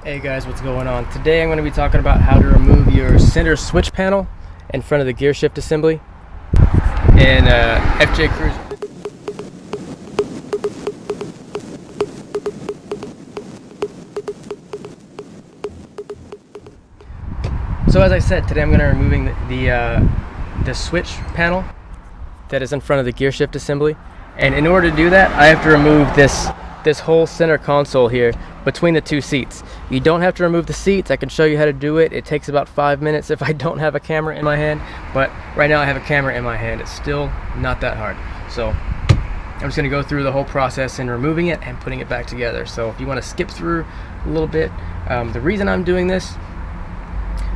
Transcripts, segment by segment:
Hey guys, what's going on? Today I'm going to be talking about how to remove your center switch panel in front of the gear shift assembly in FJ Cruiser. So as I said, today I'm going to be removing the switch panel that is in front of the gear shift assembly, and in order to do that I have to remove this whole center console here between the two seats. You don't have to remove the seats. I can show you how to do it. It takes about 5 minutes if I don't have a camera in my hand, but right now I have a camera in my hand. It's still not that hard. So I'm just going to go through the whole process in removing it and putting it back together. So if you want to skip through a little bit, the reason I'm doing this,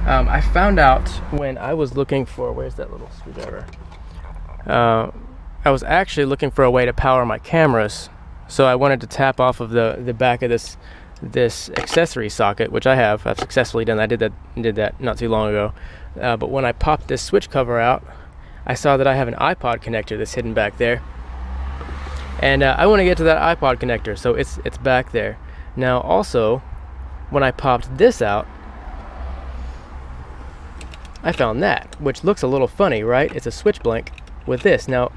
I found out when I was looking for, where's that little screwdriver? I was actually looking for a way to power my cameras. So I wanted to tap off of the back of this accessory socket, which I've successfully done. I did that not too long ago. But when I popped this switch cover out, I saw that I have an iPod connector that's hidden back there, and I want to get to that iPod connector, so it's back there. Now also, when I popped this out, I found that, which looks a little funny, right? It's a switch blank with this. Now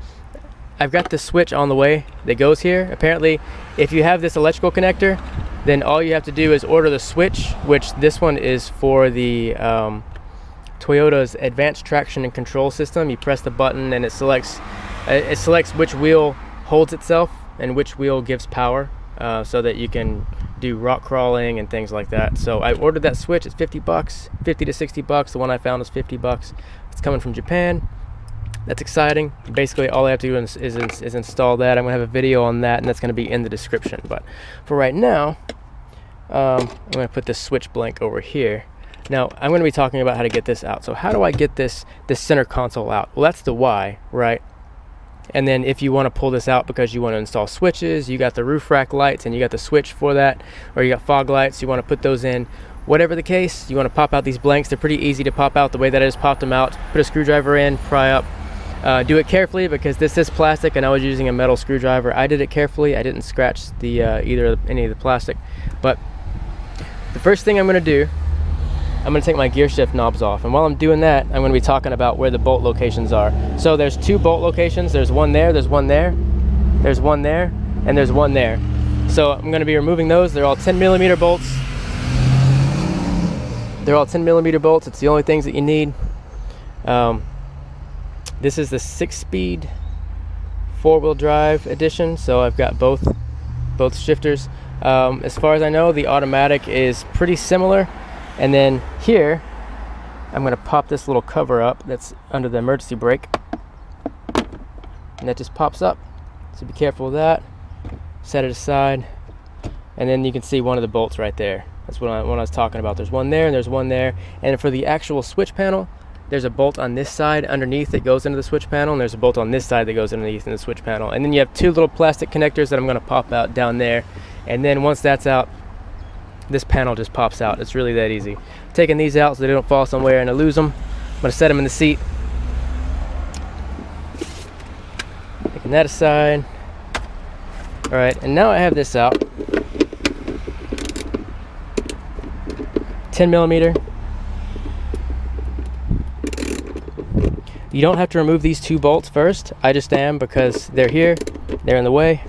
I've got this switch on the way that goes here. Apparently, if you have this electrical connector, then all you have to do is order the switch, which this one is for the Toyota's advanced traction and control system. You press the button and it selects which wheel holds itself and which wheel gives power, so that you can do rock crawling and things like that. So I ordered that switch. It's 50 bucks, 50 to 60 bucks. The one I found is 50 bucks. It's coming from Japan. That's exciting. Basically all I have to do is install that. I'm going to have a video on that, and that's going to be in the description. But for right now, I'm going to put this switch blank over here. Now I'm going to be talking about how to get this out. So how do I get this center console out? Well, that's the Y, right? And then if you want to pull this out because you want to install switches, you got the roof rack lights and you got the switch for that, or you got fog lights, you want to put those in. Whatever the case, you want to pop out these blanks. They're pretty easy to pop out the way that I just popped them out. Put a screwdriver in, pry up. Do it carefully because this is plastic and I was using a metal screwdriver. I did it carefully. I didn't scratch the any of the plastic. But the first thing I'm going to do, I'm going to take my gear shift knobs off, and while I'm doing that, I'm going to be talking about where the bolt locations are. So there's two bolt locations. There's one there, there's one there, there's one there, and there's one there. So I'm going to be removing those. They're all 10mm bolts. They're all 10mm bolts. It's the only things that you need. This is the 6-speed 4-wheel drive edition, so I've got both shifters. As far as I know, the automatic is pretty similar. And then here, I'm going to pop this little cover up that's under the emergency brake, and that just pops up. So be careful with that. Set it aside, and then you can see one of the bolts right there. That's what I was talking about. There's one there and there's one there. And for the actual switch panel, there's a bolt on this side underneath that goes into the switch panel, and there's a bolt on this side that goes underneath in the switch panel. And then you have two little plastic connectors that I'm going to pop out down there. And then once that's out, this panel just pops out. It's really that easy. Taking these out so they don't fall somewhere and I lose them. I'm going to set them in the seat. Taking that aside. Alright, and now I have this out. 10mm. You don't have to remove these two bolts first. I just am because they're here. They're in the way.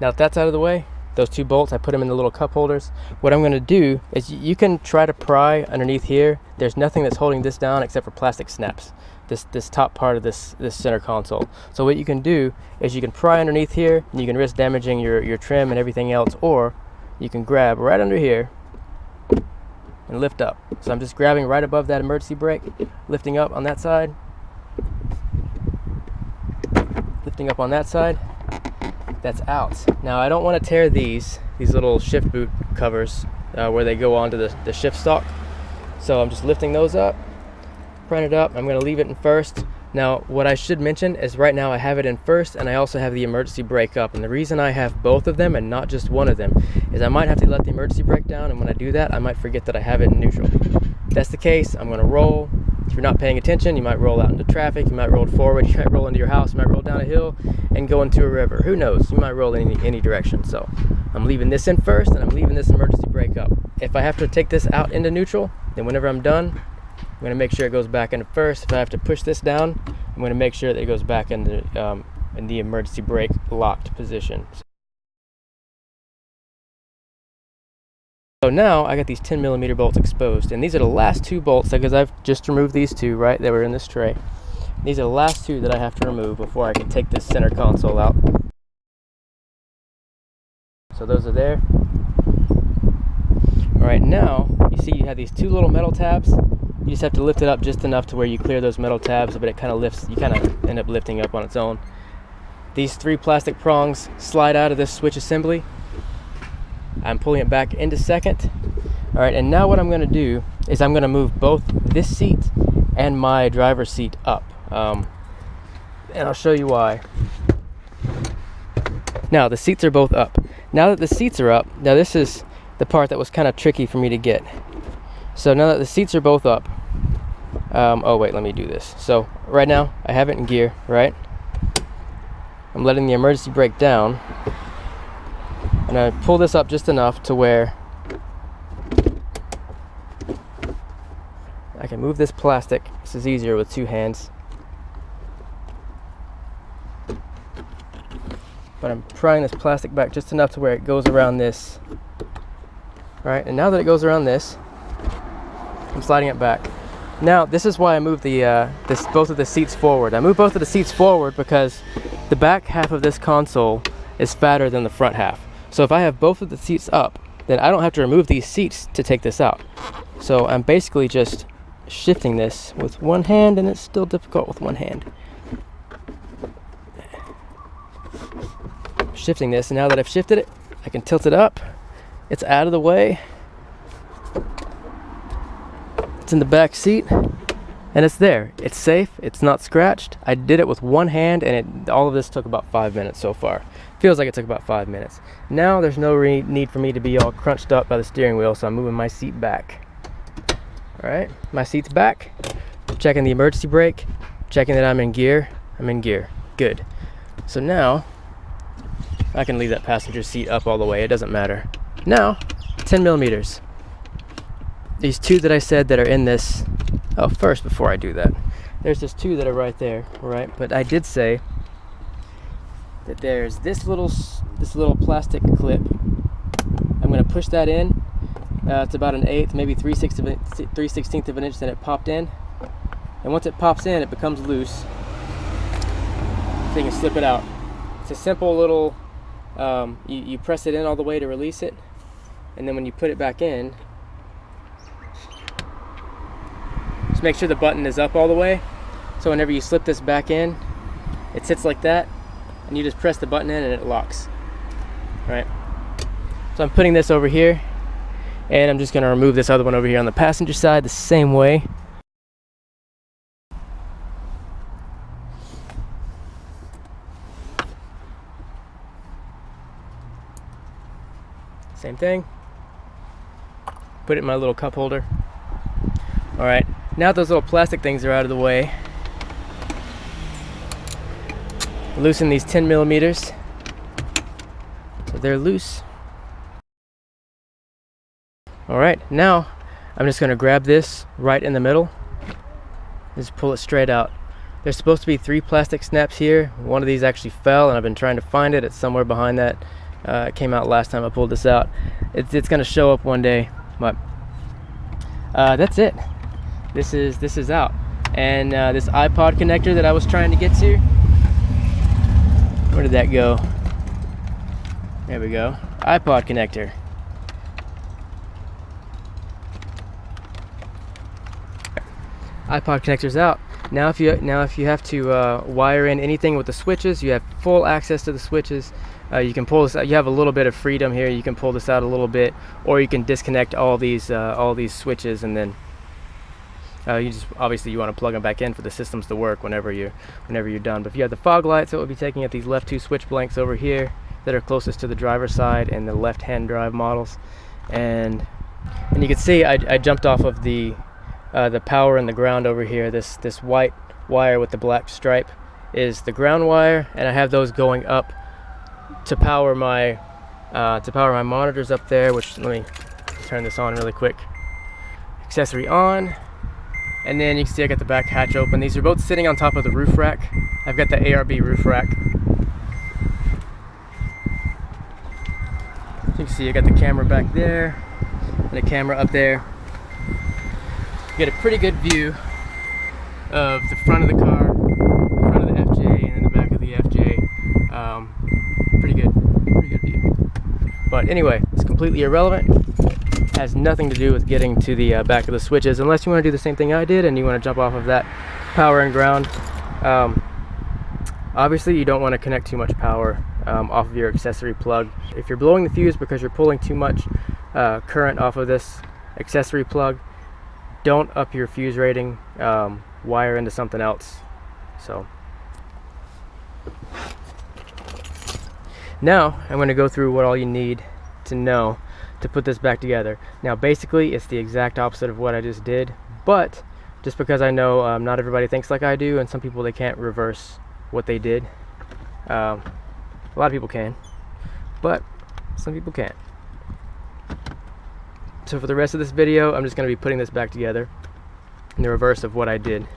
Now if that's out of the way, those two bolts, I put them in the little cup holders. What I'm going to do is you can try to pry underneath here. There's nothing that's holding this down except for plastic snaps, this top part of this center console. So what you can do is you can pry underneath here, and you can risk damaging your trim and everything else, or you can grab right under here and lift up. So I'm just grabbing right above that emergency brake, lifting up on that side, lifting up on that side. That's out. Now I don't want to tear these little shift boot covers where they go onto the shift stalk. So I'm just lifting those up, prying it up. I'm going to leave it in first. Now what I should mention is right now I have it in first, and I also have the emergency brake up. And the reason I have both of them and not just one of them is I might have to let the emergency brake down, and when I do that I might forget that I have it in neutral. If that's the case, I'm going to roll, If you're not paying attention, you might roll out into traffic, you might roll forward, you might roll into your house, you might roll down a hill and go into a river. Who knows? You might roll in any direction. So I'm leaving this in first, and I'm leaving this emergency brake up. If I have to take this out into neutral, then whenever I'm done, I'm going to make sure it goes back into first. If I have to push this down, I'm going to make sure that it goes back in the emergency brake locked position. So now I got these 10mm bolts exposed, and these are the last two bolts because I've just removed these two, right? They were in this tray. These are the last two that I have to remove before I can take this center console out. So those are there. All right, now you see you have these two little metal tabs. You just have to lift it up just enough to where you clear those metal tabs, but it kind of lifts, you kind of end up lifting up on its own. These three plastic prongs slide out of this switch assembly. I'm pulling it back into second. All right, and now what I'm gonna do is I'm gonna move both this seat and my driver's seat up. And I'll show you why. Now the seats are both up. Now that the seats are up, now this is the part that was kind of tricky for me to get. So now that the seats are both up, oh wait, let me do this. So right now I have it in gear, right? I'm letting the emergency brake down, and I pull this up just enough to where I can move this plastic. This is easier with two hands. But I'm prying this plastic back just enough to where it goes around this. Right, and now that it goes around this, I'm sliding it back. Now this is why I moved the both of the seats forward. I moved both of the seats forward because the back half of this console is fatter than the front half. So if I have both of the seats up, then I don't have to remove these seats to take this out. So I'm basically just shifting this with one hand, and it's still difficult with one hand. Shifting this, and now that I've shifted it, I can tilt it up. It's out of the way. It's in the back seat, and it's there. It's safe. It's not scratched. I did it with one hand, and all of this took about 5 minutes so far. Feels like it took about 5 minutes. Now there's no need for me to be all crunched up by the steering wheel, so I'm moving my seat back. All right, my seat's back. Checking the emergency brake, checking that I'm in gear. I'm in gear. Good. So now I can leave that passenger seat up all the way. It doesn't matter. Now, 10mm. These two that I said that are in this. Oh, first, before I do that, there's just two that are right there, right? But I did say that there's this little plastic clip. I'm going to push that in. It's about 1/8, maybe 3/16 of an inch. Then it popped in, and once it pops in, it becomes loose. So you can slip it out. It's a simple little. You press it in all the way to release it, and then when you put it back in, just make sure the button is up all the way, so whenever you slip this back in, it sits like that, and you just press the button in and it locks. Right? So I'm putting this over here, and I'm just going to remove this other one over here on the passenger side the same way. Same thing. Put it in my little cup holder. All right, now those little plastic things are out of the way. Loosen these 10mm. So they're loose. All right, now I'm just gonna grab this right in the middle. Just pull it straight out. There's supposed to be 3 plastic snaps here. One of these actually fell, and I've been trying to find it. It's somewhere behind that. It came out last time I pulled this out. It's gonna show up one day, but that's it. This is out. And this iPod connector that I was trying to get to, where did that go? There we go. iPod connector. iPod connector's out. Now if you have to wire in anything with the switches, you have full access to the switches. You can pull this out. You have a little bit of freedom here. You can pull this out a little bit, or you can disconnect all these switches, and then you just obviously you want to plug them back in for the systems to work whenever you're done. But if you have the fog lights, it will be taking at these left 2 switch blanks over here that are closest to the driver's side and the left-hand drive models, and you can see I jumped off of the the power and the ground over here. This white wire with the black stripe is the ground wire, and I have those going up to power my monitors up there, which, let me turn this on really quick. Accessory on, and then you can see I got the back hatch open. These are both sitting on top of the roof rack. I've got the ARB roof rack. So you can see I got the camera back there and the camera up there. You get a pretty good view of the front of the car, the front of the FJ, and then the back of the FJ. Pretty good view. But anyway, it's completely irrelevant. Has nothing to do with getting to the back of the switches, unless you want to do the same thing I did and you want to jump off of that power and ground. Obviously, you don't want to connect too much power off of your accessory plug. If you're blowing the fuse because you're pulling too much current off of this accessory plug, don't up your fuse rating. Wire into something else. So now I'm going to go through what all you need to know to put this back together. Now basically it's the exact opposite of what I just did, but just because I know not everybody thinks like I do, and some people, they can't reverse what they did. A lot of people can, but some people can't. So for the rest of this video, I'm just going to be putting this back together in the reverse of what I did.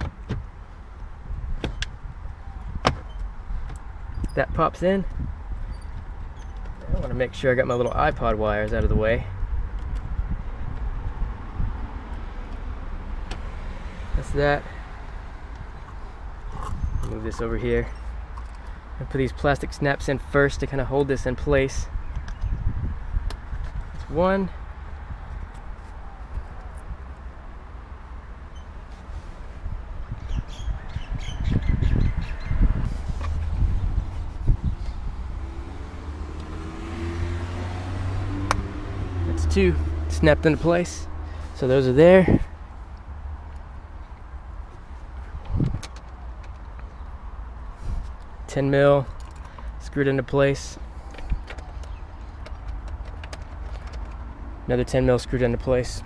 That pops in. I want to make sure I got my little iPod wires out of the way. That's that. Move this over here and put these plastic snaps in first to kind of hold this in place. That's one. Two snapped into place, so those are there. $10 screwed into place. Another $10 screwed into place.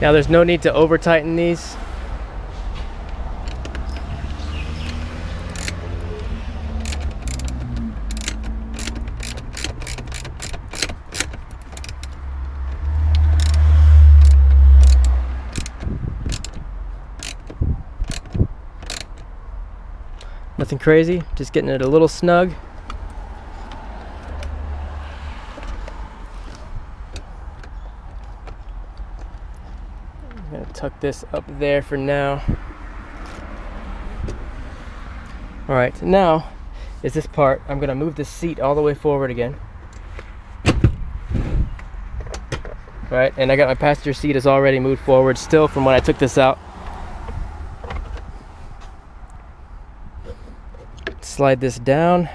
Now there's no need to over tighten these. Nothing crazy, just getting it a little snug. I'm gonna tuck this up there for now. All right, now is this part. I'm gonna move the seat all the way forward again. All right, and I got my passenger seat is already moved forward still from when I took this out. Slide this down,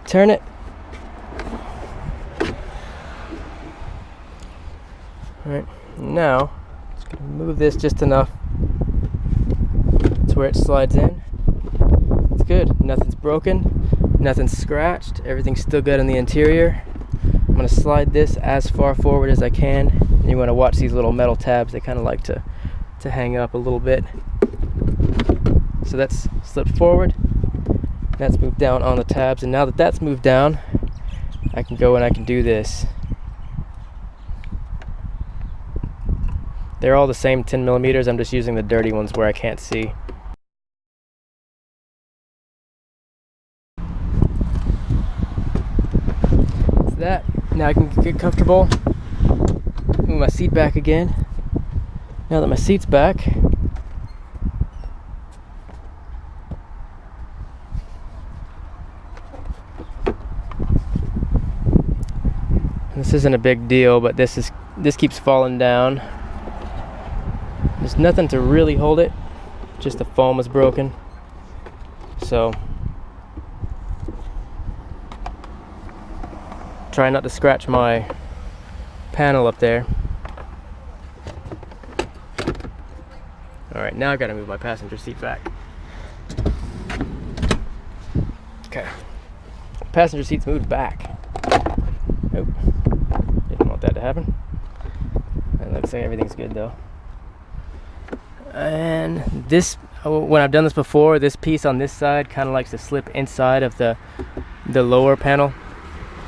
turn it. All right, now just gonna move this just enough to where it slides in. It's good, nothing's broken, nothing's scratched, everything's still good in the interior. I'm gonna slide this as far forward as I can. And you wanna watch these little metal tabs, they kind of like to hang up a little bit. So that's slipped forward, that's moved down on the tabs, and now that that's moved down, I can go and I can do this. They're all the same 10 millimeters, I'm just using the dirty ones where I can't see. That's that. Now I can get comfortable. Move my seat back again. Now that my seat's back, this isn't a big deal, but this keeps falling down. There's nothing to really hold it, just the foam is broken. So try not to scratch my panel up there. All right, now I gotta move my passenger seat back. Okay, passenger seat's moved back. Nope, didn't want that to happen. It looks like everything's good though. And this, when I've done this before, this piece on this side kind of likes to slip inside of the lower panel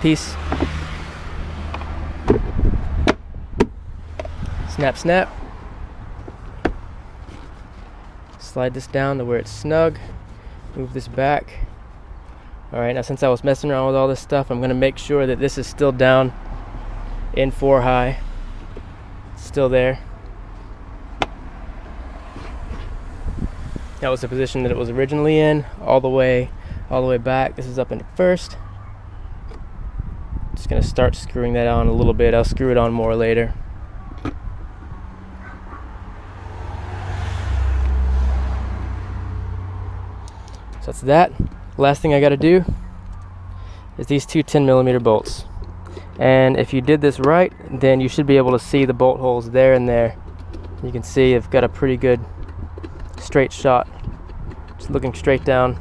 piece. Snap, snap. Slide this down to where it's snug. Move this back. Alright, now since I was messing around with all this stuff, I'm going to make sure that this is still down in 4 high. It's still there. That was the position that it was originally in, all the way back. This is up in first. Just going to start screwing that on a little bit. I'll screw it on more later. So that's that. Last thing I got to do is these two 10mm bolts. And if you did this right, then you should be able to see the bolt holes there and there. You can see I've got a pretty good straight shot. Just looking straight down.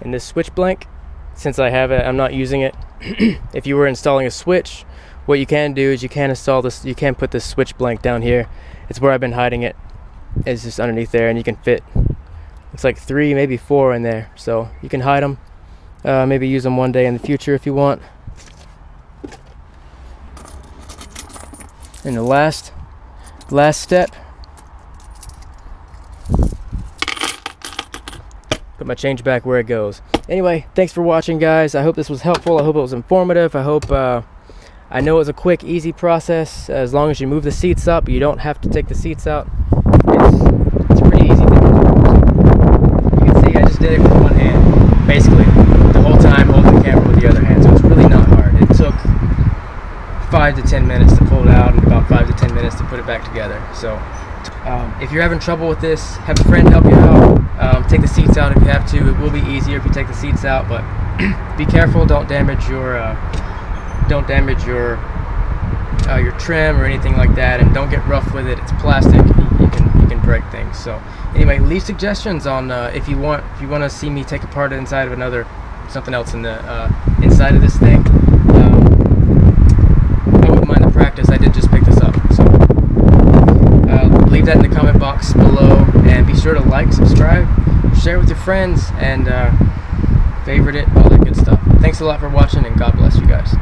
And this switch blank, since I have it, I'm not using it. If you were installing a switch, what you can do is you can install this, you can put this switch blank down here. It's where I've been hiding it. It's just underneath there, and you can fit, it's like 3, maybe 4 in there. So you can hide them, maybe use them one day in the future if you want. And the last step, put my change back where it goes. Anyway, thanks for watching, guys. I hope this was helpful. I hope it was informative. I hope, I know it's a quick, easy process. As long as you move the seats up, you don't have to take the seats out. It's pretty easy to do. You can see I just did it with one hand, basically, the whole time holding the camera with the other hand. So it's really not hard. It took 5 to 10 minutes to pull it out and about 5 to 10 minutes to put it back together. So if you're having trouble with this, have a friend help you out. Take the seats out if you have to. It will be easier if you take the seats out, but be careful. Don't damage your trim or anything like that, and don't get rough with it. It's plastic. You can break things. So anyway, leave suggestions on if you want to see me take apart inside of something else in the inside of this thing. I wouldn't mind the practice. I did just pick this up, so leave that in the comment box below, and be sure to like, subscribe, share with your friends, and favorite it, all that good stuff. Thanks a lot for watching, and God bless you guys.